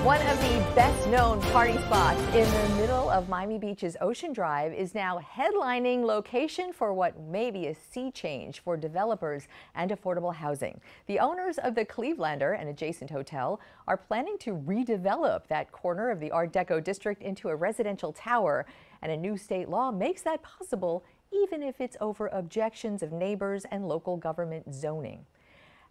One of the best-known party spots in the middle of Miami Beach's Ocean Drive is now headlining location for what may be a sea change for developers and affordable housing. The owners of the Clevelander, an adjacent hotel, are planning to redevelop that corner of the Art Deco district into a residential tower, and a new state law makes that possible even if it's over objections of neighbors and local government zoning.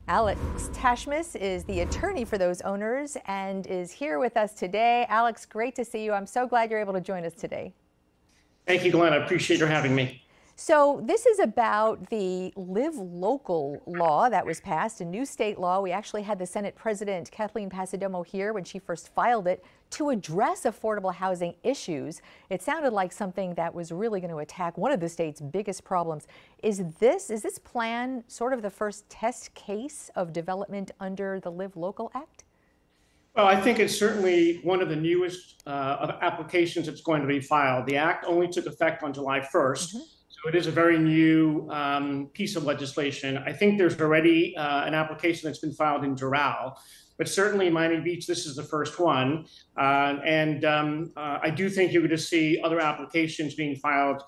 Alex Tachmes is the attorney for those owners and is here with us today. Alex, great to see you. I'm so glad you're able to join us today. Thank you, Glenn. I appreciate your having me. So this is about the Live Local law that was passed, a new state law. We actually had the Senate President Kathleen Passidomo here when she first filed it to address affordable housing issues. It sounded like something that was really going to attack one of the state's biggest problems. Is this plan sort of the first test case of development under the Live Local Act? Well, I think it's certainly one of the newest applications that's going to be filed. The act only took effect on July 1st. So it is a very new piece of legislation. I think there's already an application that's been filed in Doral, but certainly in Miami Beach, this is the first one. I do think you're going to see other applications being filed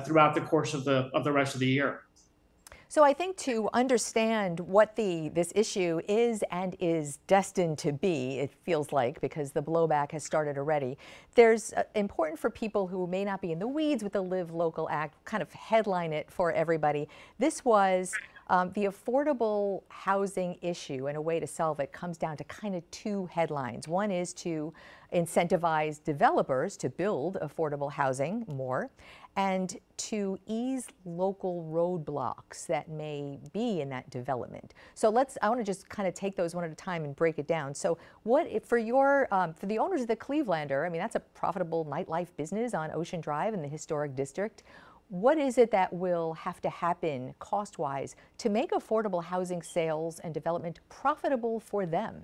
throughout the course of the rest of the year. So I think to understand what this issue is and is destined to be, it feels like, because the blowback has started already, there's important for people who may not be in the weeds with the Live Local Act, kind of headline it for everybody. This was the affordable housing issue, and a way to solve it comes down to kind of two headlines. One is to incentivize developers to build affordable housing more, and to ease local roadblocks that may be in that development. So I want to just kind of take those one at a time and break it down. So for the owners of the Clevelander, I mean, that's a profitable nightlife business on Ocean Drive in the historic district. What is it that will have to happen cost-wise to make affordable housing sales and development profitable for them?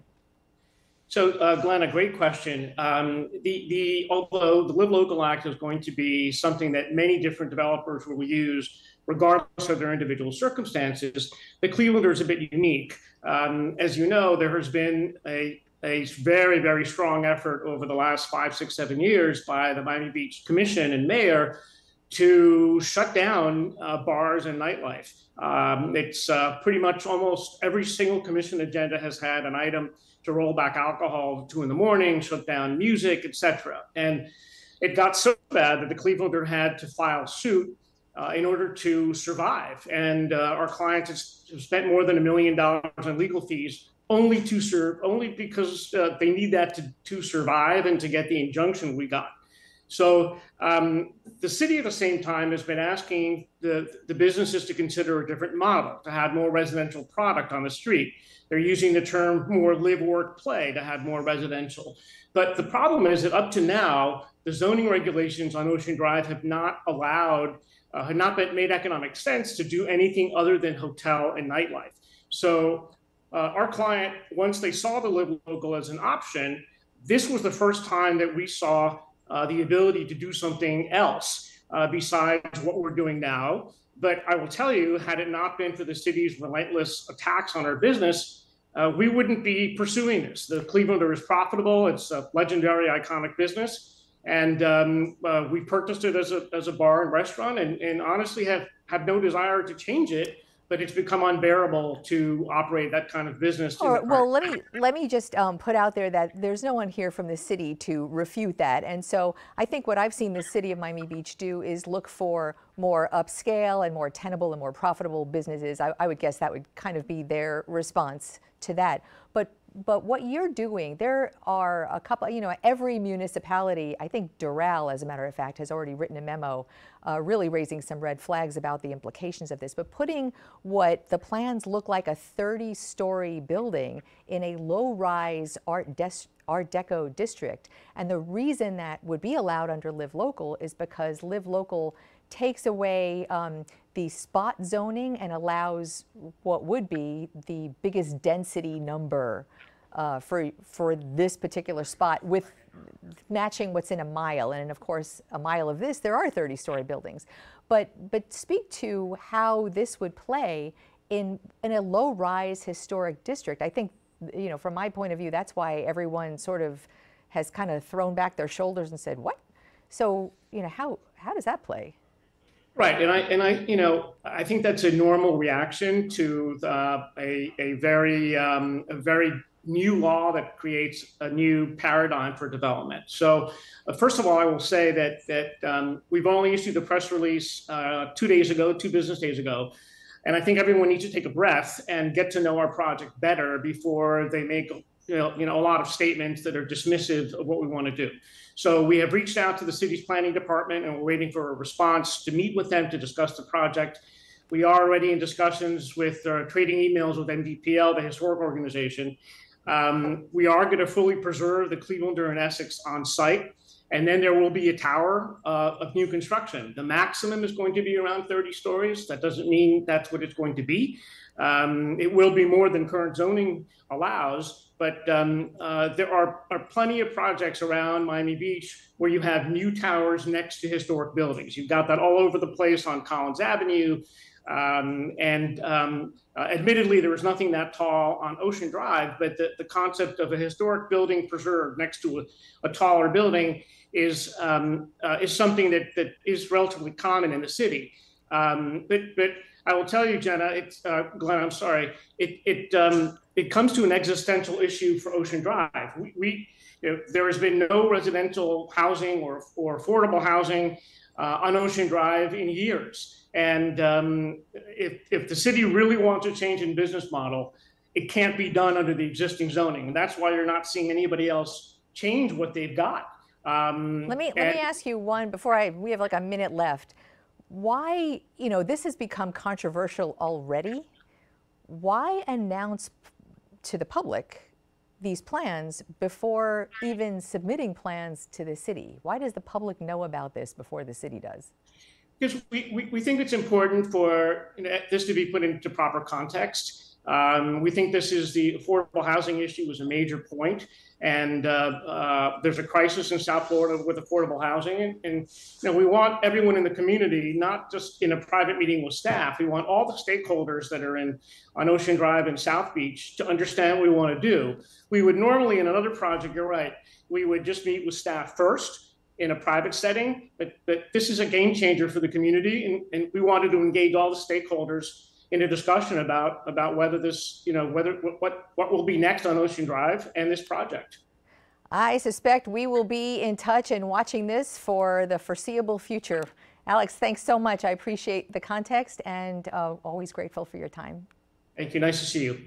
So, Glenn, a great question. Although the Live Local Act is going to be something that many different developers will use, regardless of their individual circumstances, the Clevelander is a bit unique. As you know, there has been a very, very strong effort over the last 5, 6, 7 years by the Miami Beach Commission and mayor to shut down bars and nightlife. It's pretty much almost every single commission agenda has had an item to roll back alcohol 2 in the morning, shut down music, etc. And it got so bad that the Clevelander had to file suit in order to survive. And our clients have spent more than $1 million on legal fees only because they need that to survive and to get the injunction we got. So the city at the same time has been asking the businesses to consider a different model, to have more residential product on the street. They're using the term more live, work, play to have more residential. But the problem is that up to now, the zoning regulations on Ocean Drive have not made economic sense to do anything other than hotel and nightlife. So our client, once they saw the Live Local as an option, this was the first time that we saw the ability to do something else besides what we're doing now. But I will tell you, had it not been for the city's relentless attacks on our business, we wouldn't be pursuing this. The Clevelander is profitable. It's a legendary, iconic business. And we purchased it as a bar and restaurant, and honestly have no desire to change it. But it's become unbearable to operate that kind of business. Well, let me just put out there that there's no one here from the city to refute that. And so I think what I've seen the city of Miami Beach do is look for more upscale and more tenable and more profitable businesses. I would guess that would kind of be their response to that. But what you're doing, there are a couple, every municipality, I think Doral, as a matter of fact, has already written a memo really raising some red flags about the implications of this. But putting what the plans look like, a 30-story building in a low-rise Art Deco district. And the reason that would be allowed under Live Local is because Live Local takes away the spot zoning and allows what would be the biggest density number for this particular spot, with matching what's in a mile. And of course, a mile of this, there are 30-story buildings. But speak to how this would play in a low-rise historic district. I think you know, from my point of view, that's why everyone sort of has kind of thrown back their shoulders and said, what? So, you know, how does that play? Right, you know, I think that's a normal reaction to a very new law that creates a new paradigm for development. So, first of all, I will say that we've only issued the press release 2 days ago, 2 business days ago, and I think everyone needs to take a breath and get to know our project better before they make a lot of statements that are dismissive of what we want to do. So we have reached out to the city's planning department, and we're waiting for a response to meet with them to discuss the project. We are already in discussions with trading emails with NDPL, the historic organization. We are going to fully preserve the Clevelander and Essex on site, and then there will be a tower of new construction. The maximum is going to be around 30 stories. That doesn't mean that's what it's going to be. It will be more than current zoning allows, but there are plenty of projects around Miami Beach where you have new towers next to historic buildings. You've got that all over the place on Collins Avenue. Admittedly, there was nothing that tall on Ocean Drive, but the concept of a historic building preserved next to a taller building is something that is relatively common in the city. But I will tell you, Jenna, Glenn, I'm sorry, it comes to an existential issue for Ocean Drive. There has been no residential housing or affordable housing on Ocean Drive in years. And if the city really wants a change in business model, it can't be done under the existing zoning. And that's why you're not seeing anybody else change what they've got. Let me ask you one before we have like a minute left. Why, you know, this has become controversial already. Why announce to the public these plans before even submitting plans to the city? Why does the public know about this before the city does? Because we think it's important for this to be put into proper context. We think the affordable housing issue was a major point, and there's a crisis in South Florida with affordable housing. And we want everyone in the community, not just in a private meeting with staff. We want all the stakeholders that are on Ocean Drive and South Beach to understand what we want to do. We would normally, in another project, you're right, we would just meet with staff first in a private setting, but this is a game changer for the community, and we wanted to engage all the stakeholders in a discussion about whether this, what will be next on Ocean Drive and this project. I suspect we will be in touch and watching this for the foreseeable future. Alex, thanks so much. I appreciate the context and always grateful for your time. Thank you. Nice to see you.